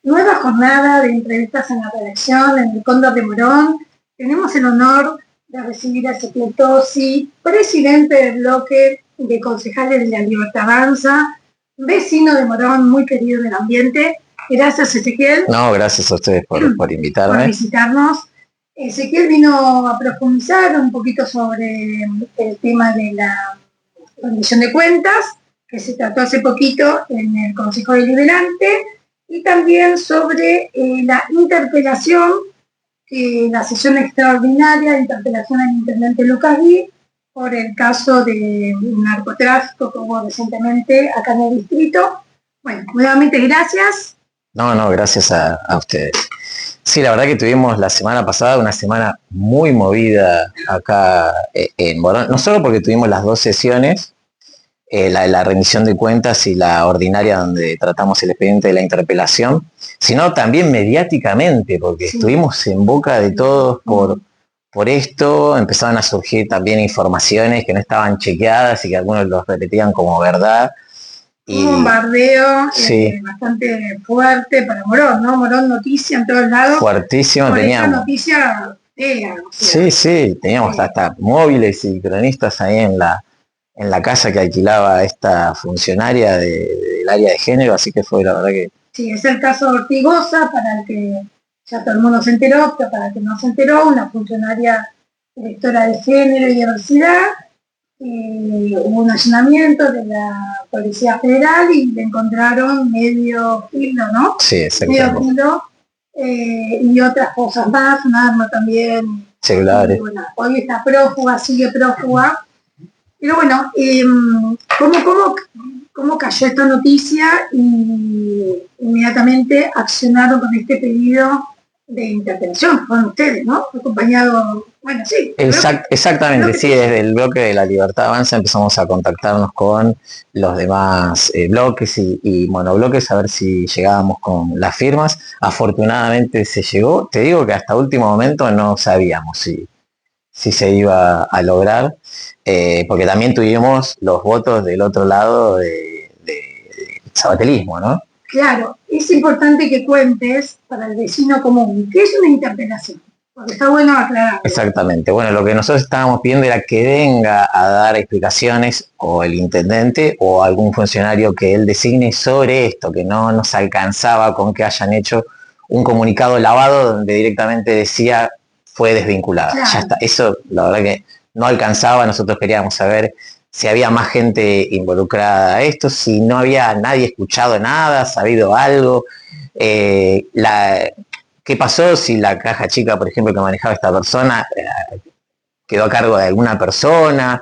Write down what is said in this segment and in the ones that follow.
nueva jornada de entrevistas en la redacción, en el Cóndor de Morón. Tenemos el honor de recibir a Ezequiel Tosi, presidente del bloque de concejales de la Libertad Avanza, vecino de Morón, muy querido del ambiente. Gracias, Ezequiel. No, gracias a ustedes por invitarme. Por visitarnos. Ezequiel vino a profundizar un poquito sobre el tema de la rendición de cuentas, que se trató hace poquito en el Consejo Deliberante, y también sobre la interpelación, la sesión extraordinaria de interpelación al intendente Lucas Di por el caso de narcotráfico que hubo recientemente acá en el distrito. Bueno, nuevamente gracias. No, gracias a ustedes. Sí, la verdad que tuvimos la semana pasada una semana muy movida acá en Morón, no solo porque tuvimos las dos sesiones, la rendición de cuentas y la ordinaria donde tratamos el expediente de la interpelación, sino también mediáticamente, porque estuvimos en boca de todos por esto, empezaban a surgir también informaciones que no estaban chequeadas y que algunos los repetían como verdad. Un bombardeo bastante fuerte para Morón, ¿no? Morón noticia en todos lados. Fuertísimo, por teníamos. Noticia fea, o sea, sí, teníamos hasta móviles y cronistas ahí en la casa que alquilaba esta funcionaria del área de género, así que fue la verdad que... Sí, es el caso de Ortigosa, para el que ya todo el mundo se enteró, pero para el que no se enteró, una funcionaria directora de género y diversidad, hubo un allanamiento de la Policía Federal y le encontraron medio kilo, ¿no? Sí, exactamente. Medio kilo, y otras cosas más, un arma también. Celulares. Bueno, hoy está prófuga, sigue prófuga. Pero bueno, ¿cómo cayó esta noticia? Y inmediatamente accionaron con este pedido de intervención, fueron ustedes, ¿no? Acompañado, bueno, sí. Exactamente, sí, desde el bloque de la Libertad Avanza empezamos a contactarnos con los demás bloques y monobloques a ver si llegábamos con las firmas. Afortunadamente se llegó, te digo que hasta último momento no sabíamos si se iba a lograr, porque también tuvimos los votos del otro lado de sabatelismo, ¿no? Claro, es importante que cuentes para el vecino común, ¿qué es una interpelación? Porque está bueno aclarar. Exactamente, bueno, lo que nosotros estábamos pidiendo era que venga a dar explicaciones o el intendente o algún funcionario que él designe sobre esto, que no nos alcanzaba con que hayan hecho un comunicado lavado donde directamente decía fue desvinculada. Claro. Ya está, eso la verdad que no alcanzaba, nosotros queríamos saber si había más gente involucrada a esto, si no había nadie escuchado nada, sabido algo, qué pasó si la caja chica, por ejemplo, que manejaba esta persona, quedó a cargo de alguna persona,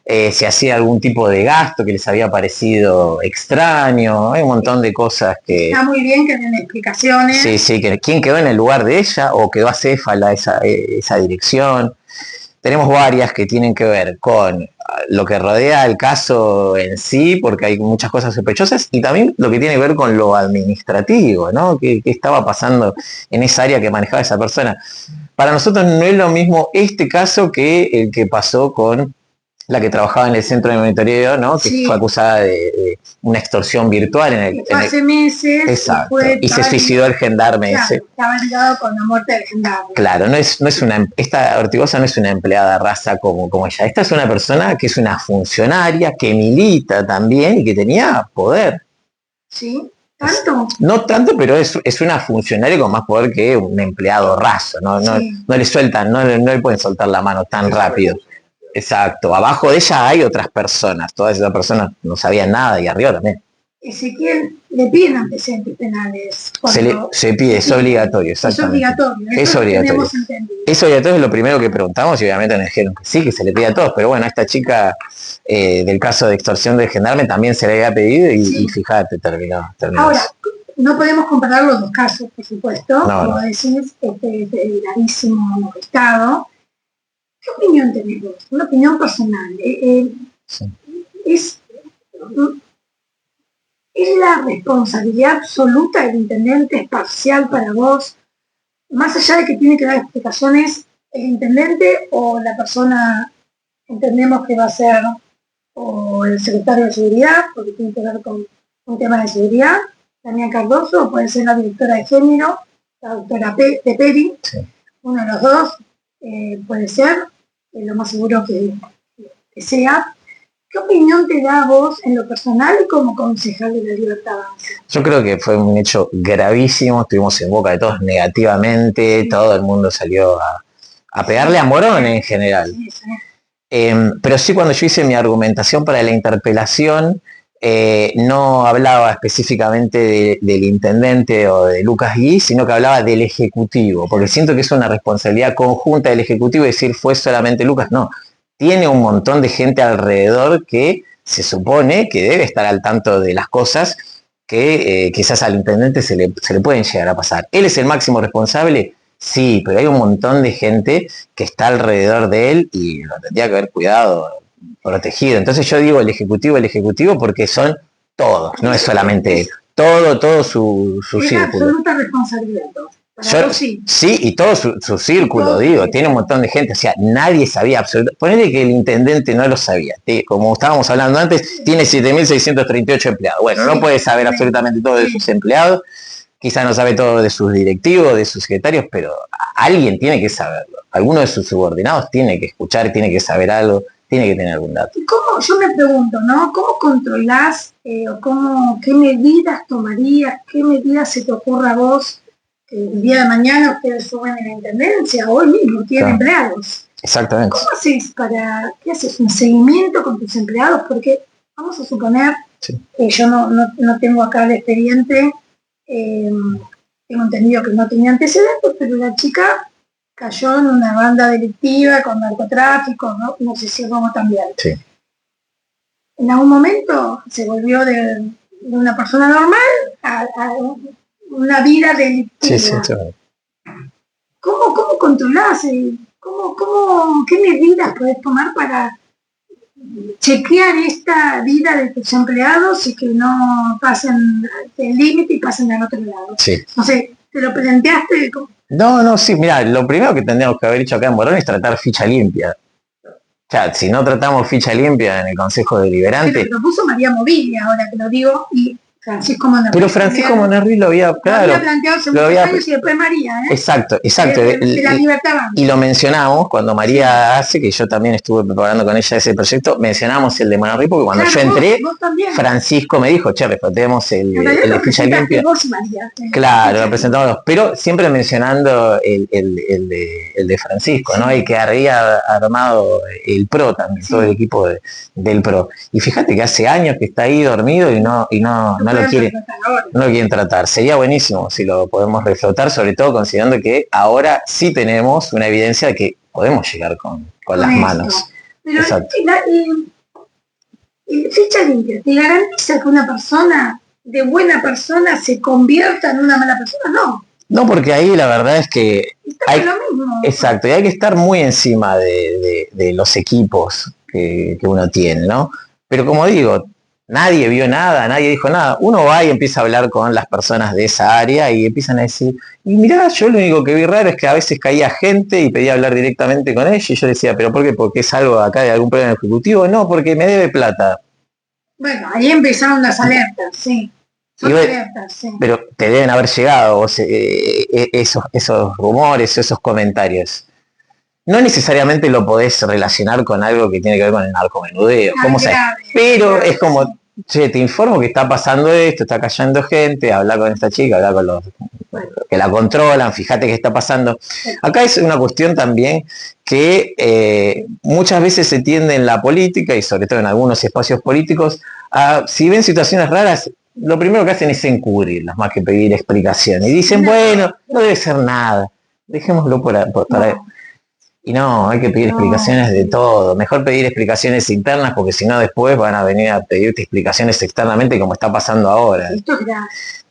si hacía algún tipo de gasto que les había parecido extraño, hay un montón de cosas que... Está muy bien que den explicaciones. Sí, que quién quedó en el lugar de ella o quedó acéfala esa dirección. Tenemos varias que tienen que ver con lo que rodea el caso en sí, porque hay muchas cosas sospechosas, y también lo que tiene que ver con lo administrativo, ¿no? ¿Qué estaba pasando en esa área que manejaba esa persona? Para nosotros no es lo mismo este caso que el que pasó con la que trabajaba en el centro de monitoreo, ¿no? Que fue acusada de una extorsión virtual hace meses. Exacto. Y se suicidó el gendarme ese. Estaba ligado con la muerte del gendarme. Claro, esta Ortigosa no es una empleada raza como ella. Esta es una persona que es una funcionaria, que milita también y que tenía poder. ¿Sí? ¿Tanto? No tanto, pero es una funcionaria con más poder que un empleado raso. No le sueltan, no le pueden soltar la mano tan rápido. Exacto, abajo de ella hay otras personas, todas esas personas no sabían nada y arriba también. Ezequiel, le piden antecedentes penales. Se pide, es obligatorio, exactamente. Es obligatorio. Es obligatorio, es lo primero que preguntamos y obviamente nos dijeron que sí, que se le pide a todos, pero bueno, a esta chica del caso de extorsión del gendarme también se le había pedido y fíjate, terminó. Ahora, no podemos comparar los dos casos, por supuesto, como decís, de gravísimo estado. ¿Qué opinión tenés vos? Una opinión personal. ¿Es la responsabilidad absoluta del intendente, es parcial para vos? Más allá de que tiene que dar explicaciones, ¿el intendente o la persona, entendemos que va a ser, o el secretario de seguridad, porque tiene que ver con un tema de seguridad, Daniel Cardoso, puede ser la directora de género, la doctora Peri, Sí. uno de los dos, puede ser, lo más seguro que sea. ¿Qué opinión te da vos en lo personal como concejal de la Libertad Avanza? Yo creo que fue un hecho gravísimo, estuvimos en boca de todos negativamente, todo el mundo salió a pegarle a Morón en general. Sí, sí. Pero sí, cuando yo hice mi argumentación para la interpelación, no hablaba específicamente del intendente o de Lucas Gui, sino que hablaba del Ejecutivo, porque siento que es una responsabilidad conjunta del Ejecutivo decir fue solamente Lucas, no. Tiene un montón de gente alrededor que se supone que debe estar al tanto de las cosas que quizás al intendente se le pueden llegar a pasar. ¿Él es el máximo responsable? Sí, pero hay un montón de gente que está alrededor de él y lo tendría que haber cuidado, protegido. Entonces yo digo el ejecutivo porque son todos, no es solamente él. Todo su Es círculo. absoluta responsabilidad. Para vos sí. Sí, y todo su círculo, Todo, digo, tiene un montón de gente, o sea, nadie sabía absolutamente. Ponele que el intendente no lo sabía, como estábamos hablando antes, tiene 7.638 empleados. Bueno, no puede saber absolutamente todo de sus empleados, quizá no sabe todo de sus directivos, de sus secretarios, pero alguien tiene que saberlo. Alguno de sus subordinados tiene que escuchar, tiene que saber algo, tiene que tener algún dato. ¿Y cómo, yo me pregunto, ¿no? ¿Cómo controlás o qué medidas tomarías, qué medidas se te ocurra a vos el día de mañana ustedes suben en la intendencia, hoy mismo tienen empleados? Exactamente. ¿Cómo haces qué haces? ¿Un seguimiento con tus empleados? Porque vamos a suponer que yo no tengo acá el expediente, tengo entendido que no tenía antecedentes, pero la chica cayó en una banda delictiva con narcotráfico, no sé si vamos también. Sí. En algún momento se volvió de una persona normal a una vida delictiva. Sí. ¿Cómo controlás? ¿Qué medidas podés tomar para chequear esta vida de tus empleados y que no pasen el límite y pasen al otro lado? Sí. No sé, ¿te lo planteaste? No, sí, mira, lo primero que tendríamos que haber hecho acá en Morón es tratar ficha limpia. O sea, si no tratamos ficha limpia en el Consejo Deliberante... Se lo propuso María Mobilia, ahora que lo digo, y Francisco Monarri. Pero Francisco Monarri lo había, claro, lo había planteado hace muchos años y después María, ¿eh? Exacto. De la Libertad Avanza. Y lo mencionamos cuando María hace, que yo también estuve preparando con ella ese proyecto, mencionamos el de Monarri, porque cuando yo entré, vos Francisco me dijo, che, reflotemos el de ficha limpia. Vos y María, claro, lo presentamos, pero siempre mencionando el de Francisco, ¿no? El que había armado el PRO también, todo el equipo del PRO. Y fíjate que hace años que está ahí dormido y no lo quieren tratar. Sería buenísimo si lo podemos reflotar, sobre todo considerando que ahora sí tenemos una evidencia de que podemos llegar con las manos. Pero ficha limpia, ¿te garantiza que una persona de buena persona se convierta en una mala persona? No, porque ahí la verdad es que lo mismo. Exacto, y hay que estar muy encima de los equipos que uno tiene, ¿no? Pero como digo, nadie vio nada, nadie dijo nada. Uno va y empieza a hablar con las personas de esa área y empiezan a decir, y mirá, yo lo único que vi raro es que a veces caía gente y pedía hablar directamente con ella y yo decía, ¿pero por qué? ¿Porque es algo acá de algún problema ejecutivo? No, porque me debe plata. Bueno, ahí empezaron las alertas, sí. Pero te deben haber llegado esos rumores, esos comentarios. No necesariamente lo podés relacionar con algo que tiene que ver con el narcomenudeo, pero es como, che, te informo que está pasando esto, está cayendo gente, habla con esta chica, habla con los que la controlan, fíjate qué está pasando. Acá es una cuestión también que muchas veces se tiende en la política y sobre todo en algunos espacios políticos si ven situaciones raras, lo primero que hacen es encubrirlas más que pedir explicaciones. Y dicen, bueno, no debe ser nada, dejémoslo para y no, hay que pedir explicaciones de todo. Mejor pedir explicaciones internas porque si no después van a venir a pedirte explicaciones externamente como está pasando ahora.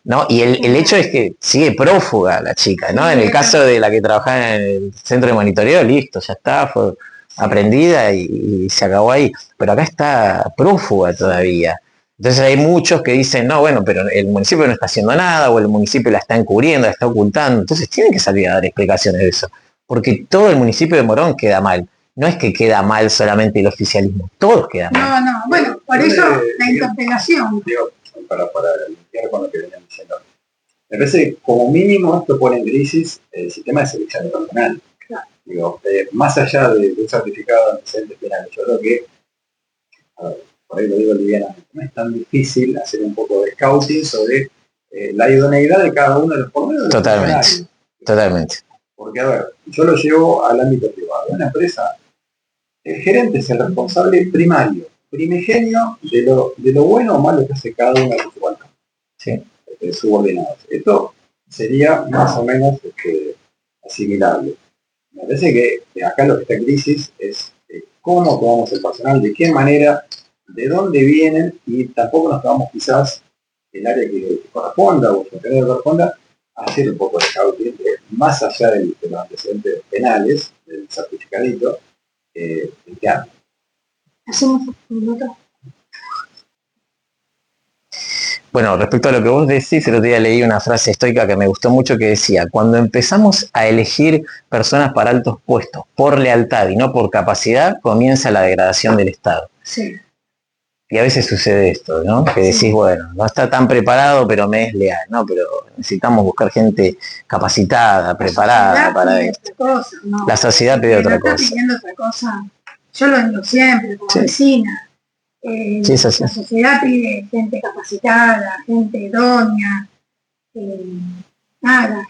¿No? Y el hecho es que sigue prófuga la chica, ¿no? En el caso de la que trabajaba en el centro de monitoreo, listo, ya está, fue aprendida y se acabó ahí. Pero acá está prófuga todavía. Entonces hay muchos que dicen, no, bueno, pero el municipio no está haciendo nada, o el municipio la está encubriendo, la está ocultando. Entonces tienen que salir a dar explicaciones de eso. Porque todo el municipio de Morón queda mal. No es que queda mal solamente el oficialismo, todos quedan mal. No, bueno, por eso la interpelación. para limpiar con lo que venían diciendo. Me parece que como mínimo esto pone en crisis el sistema de selección de personal. Claro. Digo, más allá de un certificado de antecedentes penales, yo creo que, a ver, por ahí lo digo livianamente, no es tan difícil hacer un poco de scouting sobre la idoneidad de cada uno de los pormenores. Totalmente. Porque, a ver, yo lo llevo al ámbito privado. En una empresa, el gerente es el responsable primario, primigenio de lo bueno o malo que hace cada uno de sus subordinados. Esto sería más o menos asimilable. Me parece que acá lo que está en crisis es cómo tomamos el personal, de qué manera, de dónde vienen, y tampoco nos tomamos quizás el área que corresponda o el funcionario que corresponda a hacer un poco de scouting, más allá de los antecedentes penales, del certificadito, en qué ámbito. Hacemos un minuto. Bueno, respecto a lo que vos decís, el otro día leí una frase estoica que me gustó mucho que decía, cuando empezamos a elegir personas para altos puestos por lealtad y no por capacidad, comienza la degradación del Estado. Sí. Y a veces sucede esto, ¿no? Que decís, bueno, no está tan preparado, pero me es leal, ¿no? Pero necesitamos buscar gente capacitada, preparada para esto. La sociedad pide otra cosa. Está pidiendo otra cosa. Yo lo digo siempre, como vecina. La sociedad pide gente capacitada, gente idónea,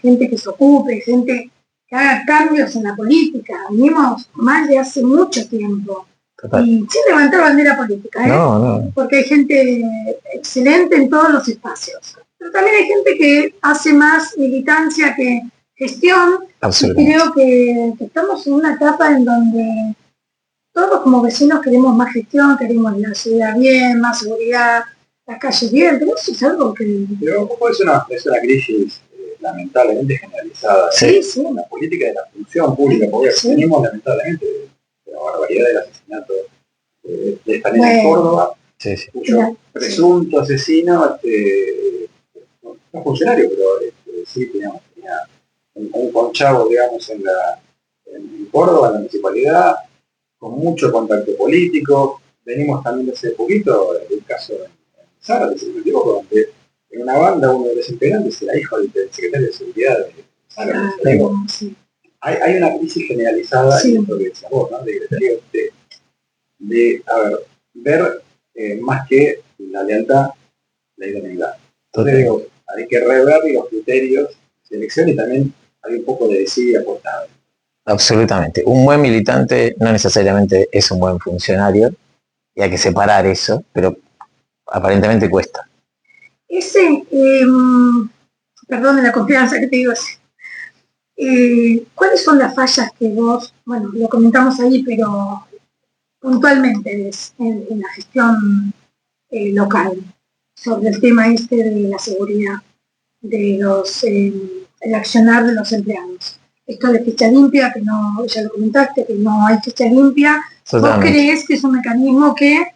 gente que se ocupe, gente que haga cambios en la política. Venimos mal de hace mucho tiempo. Total. Y sin levantar bandera política, no. Porque hay gente excelente en todos los espacios. Pero también hay gente que hace más militancia que gestión. Y creo que estamos en una etapa en donde todos como vecinos queremos más gestión, queremos la ciudad bien, más seguridad, las calles bien, pero eso es algo que... Pero es una crisis lamentablemente generalizada. Sí. En la política de la función pública, porque tenemos lamentablemente la barbaridad del asesinato de esta nena en Córdoba, cuyo presunto asesino, no funcionario, pero sí tenía un conchavo, digamos, en Córdoba, en la municipalidad, con mucho contacto político. Venimos también de hace poquito el caso en Zárate, si no me equivoco, donde en una banda uno de los integrantes era hijo del secretario de seguridad de Zárate. Hay una crisis generalizada en esto que decías vos, ¿no? De ver más que la lealtad, la idoneidad. Entonces digo, hay que rever los criterios de elección y también hay un poco de decir y aportar. Absolutamente. Un buen militante no necesariamente es un buen funcionario y hay que separar eso, pero aparentemente cuesta. Perdón la confianza que te digo así. ¿Cuáles son las fallas que vos, bueno, lo comentamos ahí, pero puntualmente ves en la gestión local sobre el tema de la seguridad, de el accionar de los empleados? Esto de ficha limpia, que no, ya lo comentaste, que no hay ficha limpia. Totalmente. ¿Vos crees que es un mecanismo que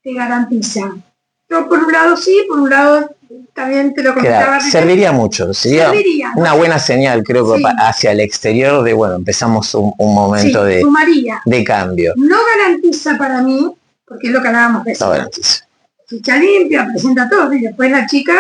te garantiza? Yo por un lado sí, por un lado también te lo comentaba. Serviría mucho, sería una buena señal, creo que hacia el exterior de, bueno, empezamos un momento de cambio. No garantiza para mí, porque es lo que hablábamos de eso. No garantiza. Ficha limpia, presenta todo, y después la chica,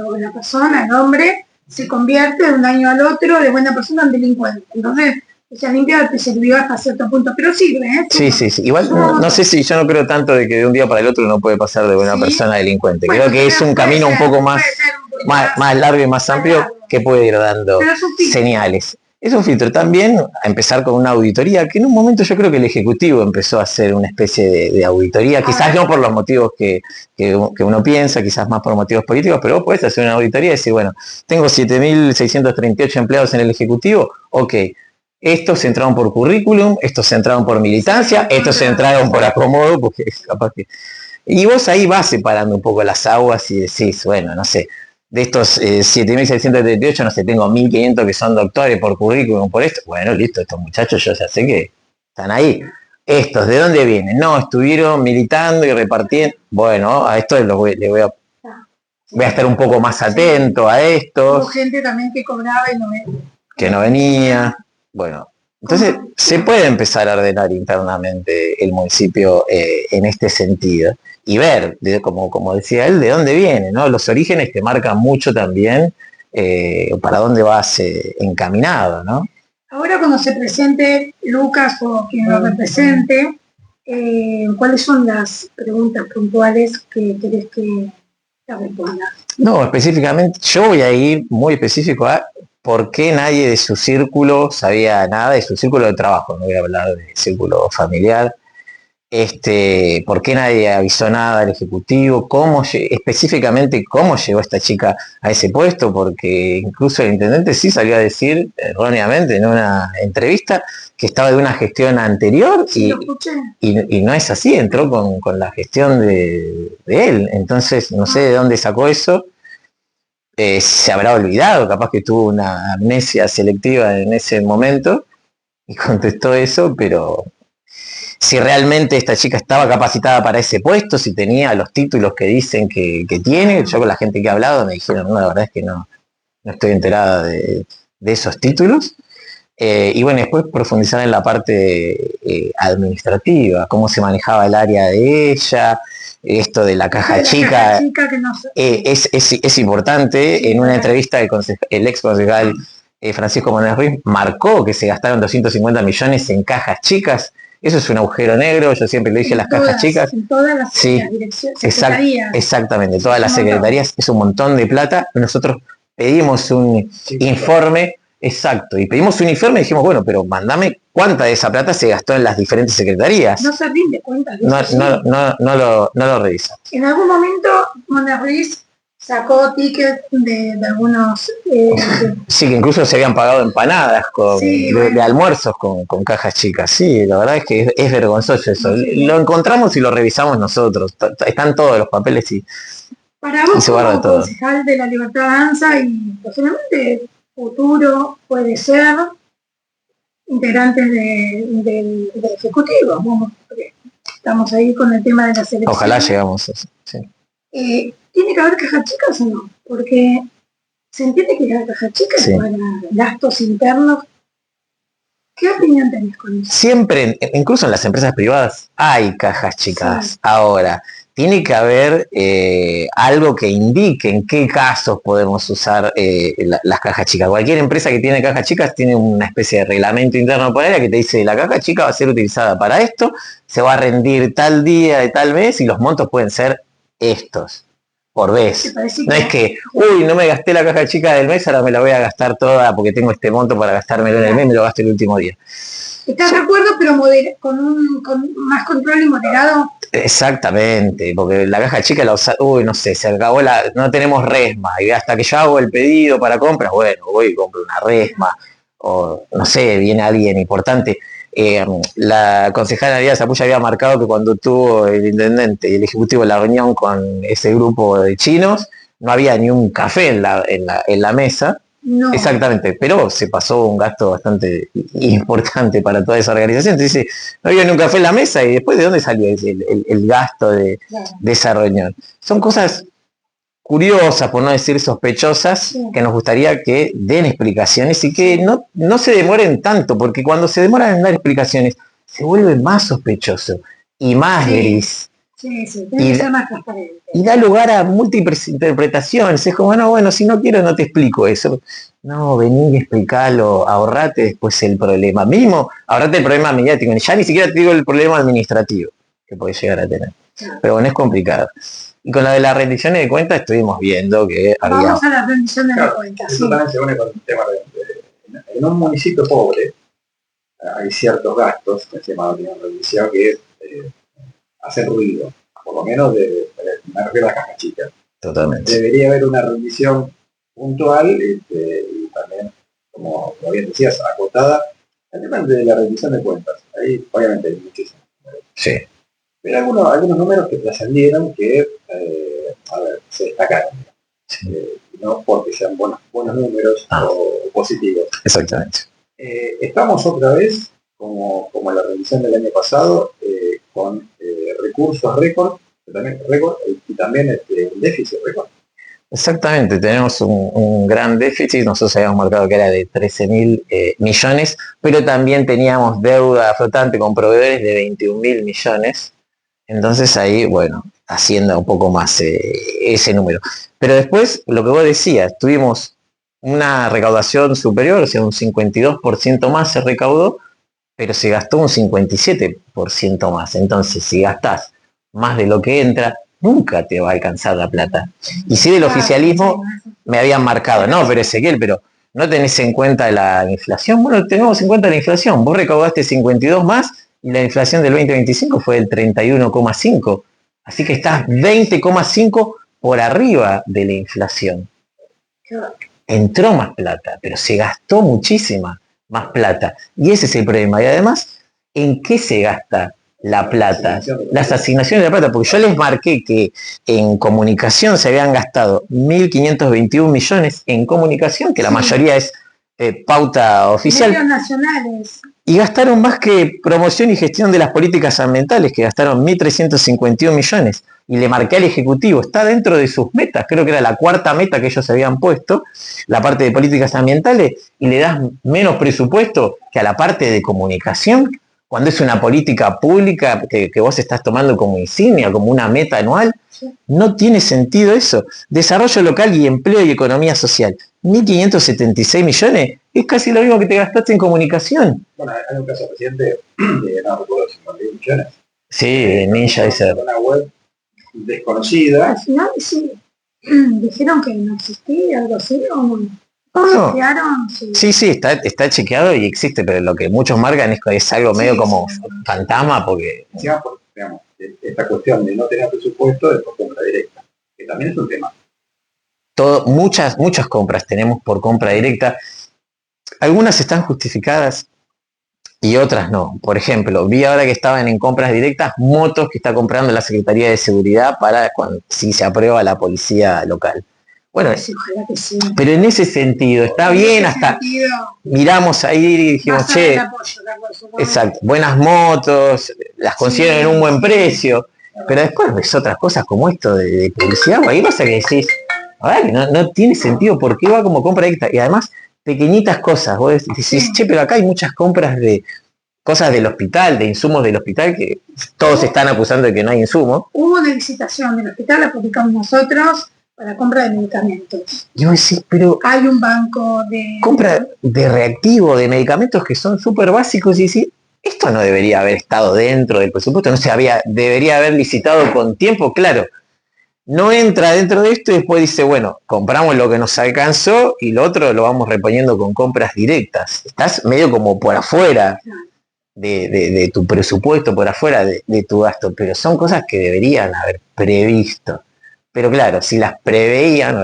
o la persona, el hombre, se convierte de un año al otro de buena persona en delincuente. Entonces, esa limpia te sirvió hasta cierto punto, pero sirve, ¿eh? Sí. Igual no sé si yo no creo tanto de que de un día para el otro uno puede pasar de buena persona a delincuente. Bueno, creo que es un camino un poco más largo y más amplio que puede ir dando señales. Es un filtro. También a empezar con una auditoría, que en un momento yo creo que el Ejecutivo empezó a hacer una especie de auditoría, quizás no por los motivos que uno piensa, quizás más por motivos políticos, pero vos podés hacer una auditoría y decir, bueno, tengo 7.638 empleados en el Ejecutivo, ok, estos entraron por currículum, estos entraron por militancia, estos entraron por acomodo, porque es capaz que... Y vos ahí vas separando un poco las aguas y decís, bueno, no sé, de estos 7.638, no sé, tengo 1.500 que son doctores por currículum, por esto. Bueno, listo, estos muchachos yo ya sé que están ahí. Estos, ¿de dónde vienen? No, estuvieron militando y repartiendo. Bueno, a estos voy a estar un poco más atento a estos. Hubo gente también que cobraba y no venía. Que no venía. Bueno, entonces se puede empezar a ordenar internamente el municipio en este sentido. y ver, como decía él, de dónde viene, ¿no? Los orígenes te marcan mucho también para dónde vas encaminado, ¿no? Ahora cuando se presente Lucas o quien lo represente, ¿cuáles son las preguntas puntuales que querés que te responda? No, específicamente, yo voy a ir muy específico a por qué nadie de su círculo sabía nada, de su círculo de trabajo, no voy a hablar de círculo familiar, por qué nadie avisó nada al ejecutivo, específicamente cómo llegó esta chica a ese puesto, porque incluso el intendente sí salió a decir erróneamente en una entrevista que estaba de una gestión anterior y no es así, entró con la gestión de él, entonces no sé de dónde sacó eso. Se habrá olvidado, capaz que tuvo una amnesia selectiva en ese momento y contestó eso, pero si realmente esta chica estaba capacitada para ese puesto, si tenía los títulos que dicen que tiene, yo con la gente que he hablado me dijeron, no, la verdad es que no estoy enterada de esos títulos. Y bueno, después profundizar en la parte administrativa, cómo se manejaba el área de ella, esto de la caja chica, es importante. En una entrevista el ex concejal Francisco Manuel Ruiz marcó que se gastaron 250 millones en cajas chicas. Eso es un agujero negro, yo siempre le dije las cajas chicas. En todas las secretarías. Exactamente, todas las secretarías, es un montón de plata. Nosotros pedimos un informe. Exacto, y pedimos un informe y dijimos, bueno, pero mandame cuánta de esa plata se gastó en las diferentes secretarías. No se rinde cuentas de eso. No lo revisa. En algún momento, Manuel Ruiz sacó tickets de algunos... sí, que incluso se habían pagado empanadas de almuerzos con cajas chicas. Sí, la verdad es que es vergonzoso eso. Sí. Lo encontramos y lo revisamos nosotros. Están todos los papeles y para vos, como concejal de la Libertad Avanza y posiblemente futuro puede ser integrantes del Ejecutivo, porque estamos ahí con el tema de las elecciones. Ojalá llegamos a eso, sí. ¿Tiene que haber cajas chicas o no? Porque se entiende que la caja chica es para gastos internos. ¿Qué opinión tenés con eso? Siempre, incluso en las empresas privadas, hay cajas chicas. Sí. Ahora, tiene que haber algo que indique en qué casos podemos usar las cajas chicas. Cualquier empresa que tiene cajas chicas tiene una especie de reglamento interno por área que te dice la caja chica va a ser utilizada para esto, se va a rendir tal día de tal mes y los montos pueden ser estos por vez. No es que, no me gasté la caja chica del mes, ahora me la voy a gastar toda porque tengo este monto para gastármelo en el mes, me lo gasto el último día. ¿Estás de acuerdo, pero con más control y moderado? Exactamente, porque la caja chica la usa, no sé, se acabó no tenemos resma, y hasta que yo hago el pedido para compras, bueno, voy y compro una resma, o no sé, viene alguien importante. La concejala Nadia Zapulla había marcado que cuando tuvo el intendente y el ejecutivo la reunión con ese grupo de chinos, no había ni un café en la mesa. No. Exactamente, pero se pasó un gasto bastante importante para toda esa organización. Entonces, no había ni un café en la mesa y después de dónde salió el gasto de esa reunión. Son cosas curiosas, por no decir sospechosas, que nos gustaría que den explicaciones y que no se demoren tanto, porque cuando se demoran en dar explicaciones se vuelve más sospechoso y más gris. Sí, tiene que ser más transparente. Y da lugar a múltiples interpretaciones. Es como, bueno, si no quiero no te explico eso. No, vení y explicalo, ahorrate después el problema. Mismo, ahorrate el problema mediático. Ya ni siquiera te digo el problema administrativo que podés llegar a tener. Pero bueno, es complicado. Y con la de las rendiciones de cuentas estuvimos viendo que había... Vamos a las rendiciones de cuentas. Eso también se une con el tema en un municipio pobre hay ciertos gastos que se llaman rendición que es hacer ruido, por lo menos me refiero a la caja chica. Totalmente. Debería haber una rendición puntual y también, como bien decías, acotada, el tema de la rendición de cuentas. Ahí obviamente hay muchísimos números. Sí. Pero algunos números que trascendieron que se destacaron. Sí. No porque sean buenos números o positivos. Exactamente. Estamos otra vez, como la rendición del año pasado, con recursos récord y también un déficit récord. Exactamente, tenemos un gran déficit, nosotros habíamos marcado que era de 13.000 millones, pero también teníamos deuda flotante con proveedores de 21.000 millones, Entonces ahí, bueno, haciendo un poco más ese número. Pero después, lo que vos decías, tuvimos una recaudación superior, o sea, un 52% más se recaudó, pero se gastó un 57% más. Entonces, si gastás más de lo que entra, nunca te va a alcanzar la plata. Y si del oficialismo me habían marcado, no, pero Ezequiel, pero no tenés en cuenta la inflación. Bueno, tenemos en cuenta la inflación. Vos recaudaste 52 más y la inflación del 2025 fue del 31,5. Así que estás 20,5 por arriba de la inflación. Entró más plata, pero se gastó muchísima más plata. Y ese es el problema. Y además, ¿en qué se gasta la plata? Las asignaciones de la plata, porque yo les marqué que en comunicación se habían gastado 1.521 millones en comunicación, que la mayoría es pauta oficial. Medios nacionales. Y gastaron más que promoción y gestión de las políticas ambientales, que gastaron 1.351 millones. Y le marqué al Ejecutivo, está dentro de sus metas, creo que era la cuarta meta que ellos habían puesto, la parte de políticas ambientales, y le das menos presupuesto que a la parte de comunicación, cuando es una política pública que vos estás tomando como insignia, como una meta anual. No tiene sentido eso. Desarrollo local y empleo y economía social. 1.576 millones es casi lo mismo que te gastaste en comunicación. Bueno, hay un caso reciente de, no recuerdo, 51 millones. Sí, Ninja dice. Una web desconocida. Al final sí. Dijeron que no existía algo así o no. No. ¿Chequearon? Sí, está chequeado y existe, pero lo que muchos marcan es algo medio como fantasma, porque... Digamos, esta cuestión de no tener presupuesto de por compra directa, que también es un tema. Muchas compras tenemos por compra directa. Algunas están justificadas y otras no. Por ejemplo, vi ahora que estaban en compras directas motos que está comprando la Secretaría de Seguridad para si se aprueba la policía local. Bueno, ojalá que sí. Pero en ese sentido, está bien, hasta miramos ahí y dijimos, che, exacto, buenas motos, las consiguen en un buen precio, pero después ves otras cosas como esto de publicidad, o hay cosas que decís, a ver, no tiene sentido, ¿por qué va como compra directa? Y además, pequeñitas cosas, vos decís, che, pero acá hay muchas compras de cosas del hospital, de insumos del hospital, que todos están acusando de que no hay insumos. Hubo una licitación del hospital, la publicamos nosotros, para compra de medicamentos. Yo decía, pero... Hay un banco de... Compra de reactivo, de medicamentos que son súper básicos y decir, esto no debería haber estado dentro del presupuesto, debería haber licitado con tiempo, claro. No entra dentro de esto y después dice, bueno, compramos lo que nos alcanzó y lo otro lo vamos reponiendo con compras directas. Estás medio como por afuera de tu presupuesto, por afuera de tu gasto, pero son cosas que deberían haber previsto. Pero claro, si las preveían o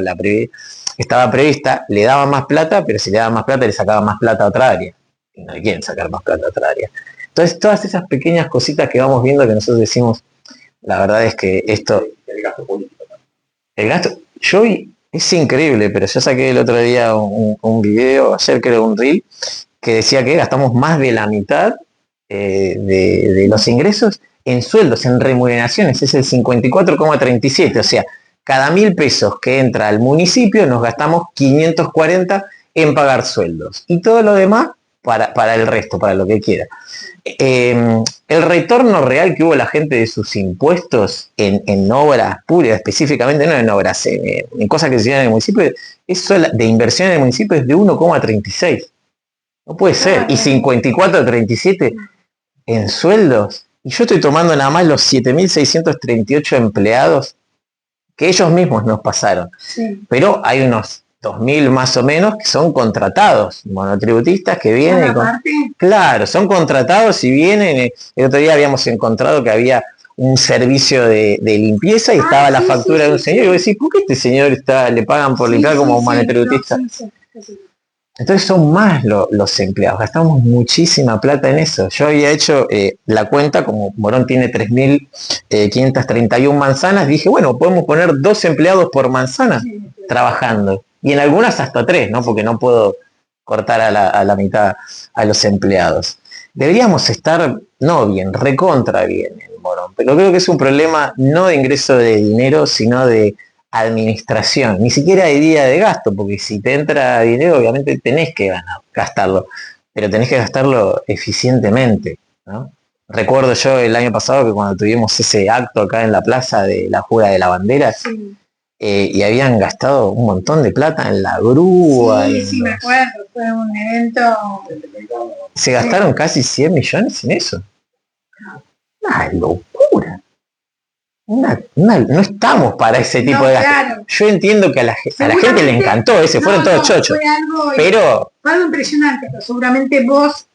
estaba prevista, le daban más plata, pero si le daban más plata, le sacaban más plata a otra área. Y no le quieren sacar más plata a otra área. Entonces, todas esas pequeñas cositas que vamos viendo que nosotros decimos, la verdad es que esto... El gasto político también. El gasto, yo es increíble, pero yo saqué el otro día un video, ayer creo un reel, que decía que gastamos más de la mitad de los ingresos en sueldos, en remuneraciones, es el 54,37, o sea, cada 1.000 pesos que entra al municipio nos gastamos 540 en pagar sueldos. Y todo lo demás para el resto, para lo que quiera. El retorno real que hubo la gente de sus impuestos en obras públicas, específicamente no en obras, en cosas que se hicieron en el municipio, eso de inversión en el municipio es de 1,36. No puede ser. Y 54,37 en sueldos. Y yo estoy tomando nada más los 7.638 empleados que ellos mismos nos pasaron. Sí. Pero hay unos 2.000 más o menos que son contratados, monotributistas que vienen. Claro, son contratados y vienen. El otro día habíamos encontrado que había un servicio de limpieza y estaba la factura de un señor. Y vos decís, ¿por qué este señor le pagan por limpiar como monotributista? Entonces son más los empleados, gastamos muchísima plata en eso. Yo había hecho la cuenta, como Morón tiene 3.531 manzanas, dije, bueno, podemos poner 2 empleados por manzana trabajando. Y en algunas hasta 3, ¿no? Porque no puedo cortar a la mitad a los empleados. Deberíamos estar, no bien, recontra bien en Morón, pero creo que es un problema no de ingreso de dinero, sino de administración, ni siquiera hay día de gasto, porque si te entra dinero obviamente tenés que gastarlo, pero tenés que gastarlo eficientemente, ¿no? recuerdo yo el año pasado que cuando tuvimos ese acto acá en la plaza de la Juega de la Bandera, Sí. Y habían gastado un montón de plata en la grúa. Sí, me acuerdo, fue un evento. Se gastaron casi 100 millones en eso. Una locura. No estamos para ese tipo de gastos. Claro. Yo entiendo que a la gente le encantó, fueron todos chochos. Fue algo impresionante, pero seguramente vos,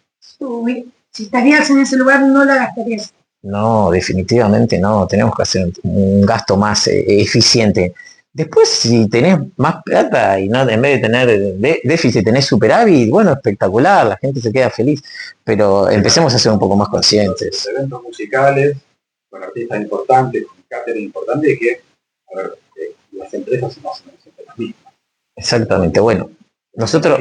si estarías en ese lugar, no la gastarías. No, definitivamente no. Tenemos que hacer un gasto más eficiente. Después, si tenés más plata y no en vez de tener déficit tenés superávit, bueno, espectacular, la gente se queda feliz. Pero empecemos a ser un poco más conscientes. Los eventos musicales, con artistas importantes, con cátedra importante, que, a ver, las empresas son más o menos las mismas. Exactamente, bueno. Nosotros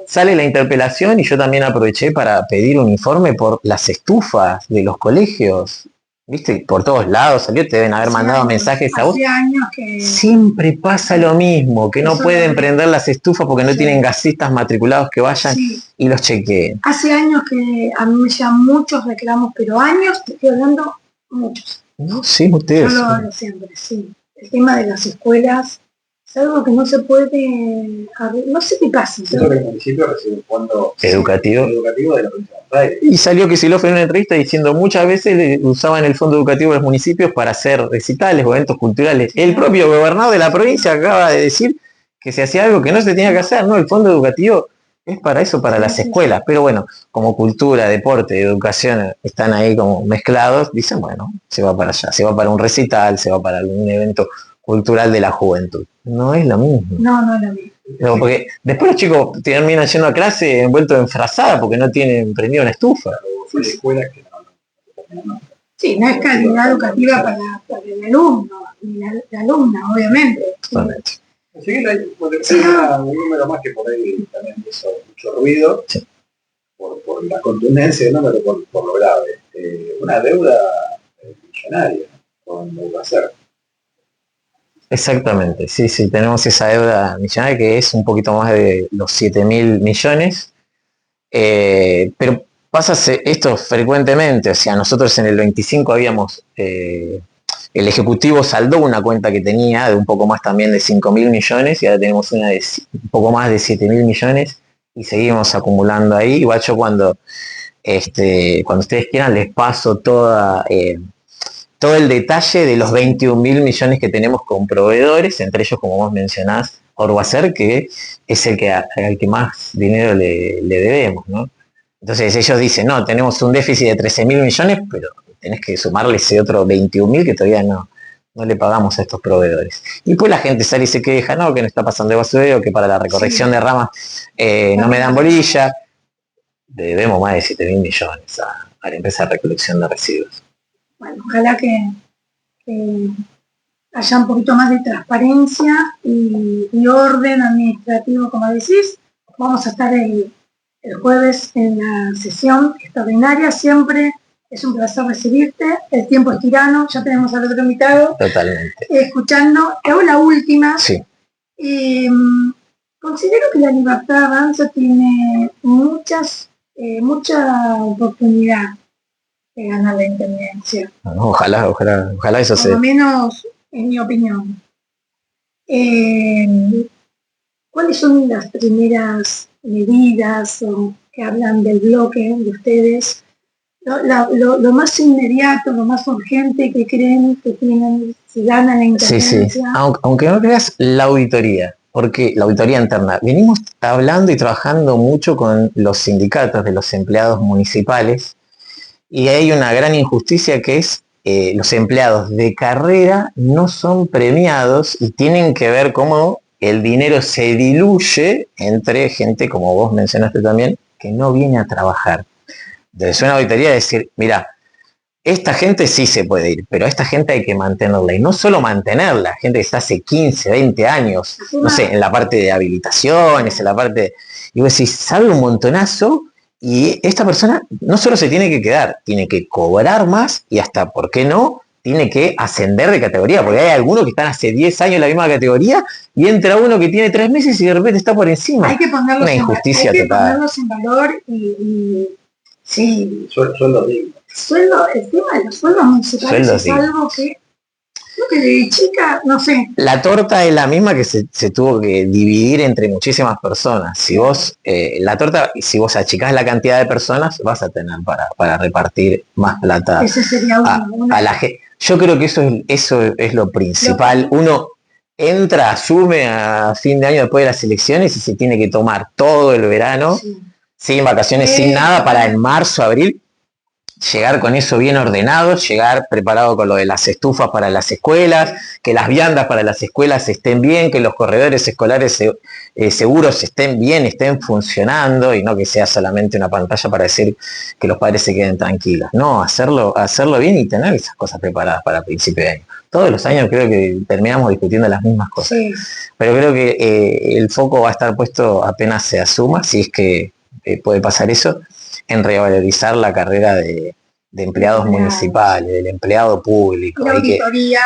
sale la interpelación y yo también aproveché para pedir un informe por las estufas de los colegios. ¿Viste? Por todos lados salió, te deben haber mandado mensajes a vos. Hace años que... Siempre pasa lo mismo, que no pueden prender las estufas porque no tienen gasistas matriculados que vayan y los chequeen. Hace años que a mí me llegan muchos reclamos, pero años, te estoy hablando, muchos. No, sí, ustedes. Yo lo hablo siempre, sí. El tema de las escuelas es algo que no se puede... No sé qué pasa. Yo creo que el municipio recibe un fondo educativo de la provincia de Buenos Aires. Y salió Kicillof en una entrevista diciendo muchas veces usaban el fondo educativo de los municipios para hacer recitales o eventos culturales. El propio gobernador de la provincia acaba de decir que se hacía algo que no se tenía que hacer, ¿no? El fondo educativo es para eso, para las escuelas. Pero bueno, como cultura, deporte, educación están ahí como mezclados, dicen, bueno, se va para allá, se va para un recital, se va para algún evento cultural de la juventud. No es lo mismo. No es lo mismo. No, porque después los chicos terminan yendo a clase envueltos en frazada porque no tienen prendido una estufa. Sí, no es calidad educativa para el alumno, ni la alumna, obviamente. Totalmente. Así que hay un número más que por ahí también hizo mucho ruido, por la contundencia del número, por lo grave. Una deuda millonaria con Urbacer. Exactamente, sí, tenemos esa deuda millonaria que es un poquito más de los 7.000 millones, pero pasa esto frecuentemente, o sea, nosotros en el 25 habíamos, el Ejecutivo saldó una cuenta que tenía de un poco más también de 5.000 millones y ahora tenemos una de un poco más de 7.000 millones y seguimos acumulando ahí. Igual yo cuando ustedes quieran les paso todo el detalle de los 21.000 millones que tenemos con proveedores, entre ellos, como vos mencionás, Urbacer, que es el que al que más dinero le debemos, ¿no? Entonces ellos dicen, no, tenemos un déficit de 13.000 millones, pero tenés que sumarle ese otro 21.000 que todavía no le pagamos a estos proveedores. Y pues la gente sale y se queja, no, que no está pasando de basurero, que para la recorrección de ramas no me dan bolilla. Debemos más de 7.000 millones a la empresa de recolección de residuos. Bueno, ojalá que haya un poquito más de transparencia y orden administrativo, como decís. Vamos a estar el jueves en la sesión extraordinaria. Siempre es un placer recibirte. El tiempo es tirano, ya tenemos al otro invitado. Totalmente. Escuchando. Hago la última. Sí. Considero que la libertad de avanza tiene mucha oportunidad de ganar la intendencia. Ojalá eso sea. Por lo menos en mi opinión. ¿Cuáles son las primeras medidas que hablan del bloque de ustedes? Lo más inmediato, lo más urgente que creen que tienen si ganan la intendencia. Sí. Aunque no creas, la auditoría. Porque la auditoría interna, venimos hablando y trabajando mucho con los sindicatos de los empleados municipales y hay una gran injusticia que es los empleados de carrera no son premiados y tienen que ver cómo el dinero se diluye entre gente, como vos mencionaste también, que no viene a trabajar. Entonces una auditoría es decir, mira, esta gente sí se puede ir, pero a esta gente hay que mantenerla. Y no solo mantenerla, gente que está hace 15, 20 años, no sé, en la parte de habilitaciones, en la parte... Y vos decís, sabe un montonazo, y esta persona no solo se tiene que quedar, tiene que cobrar más y hasta, ¿por qué no?, tiene que ascender de categoría, porque hay algunos que están hace 10 años en la misma categoría y entra uno que tiene 3 meses y de repente está por encima. Hay que ponerlos, una injusticia total. Hay que ponerlos en valor y Sí. Sueldo digno. El tema de los sueldos municipales es algo que creo que de chica, no sé. La torta es la misma que se tuvo que dividir entre muchísimas personas. Si vos, la torta, si vos achicás la cantidad de personas, vas a tener para repartir más plata. Ese sería a la gente. Yo creo que eso es lo principal. Uno entra, asume a fin de año después de las elecciones y se tiene que tomar todo el verano, sin vacaciones, sin nada, para en marzo, abril, llegar con eso bien ordenado, llegar preparado con lo de las estufas para las escuelas, que las viandas para las escuelas estén bien, que los corredores escolares seguros estén bien, estén funcionando, y no que sea solamente una pantalla para decir que los padres se queden tranquilos. No, hacerlo bien y tener esas cosas preparadas para principio de año. Todos los años creo que terminamos discutiendo las mismas cosas. Sí. Pero creo que el foco va a estar puesto apenas se asuma, si es que puede pasar eso, en revalorizar la carrera de empleados municipales, del empleado público. La auditoría.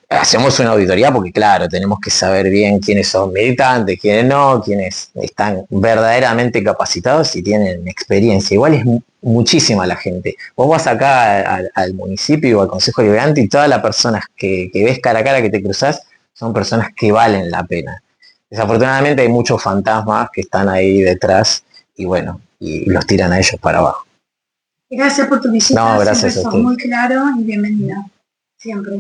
Hacemos una auditoría porque, claro, tenemos que saber bien quiénes son militantes, quiénes no, quiénes están verdaderamente capacitados y tienen experiencia. Igual es muchísima la gente. Vos vas acá al municipio o al Consejo Deliberante y todas las personas que ves cara a cara, que te cruzás, son personas que valen la pena. Desafortunadamente hay muchos fantasmas que están ahí detrás y bueno, y los tiran a ellos para abajo. Gracias por tu visita. No, gracias a usted. Muy claro y bienvenida. Siempre.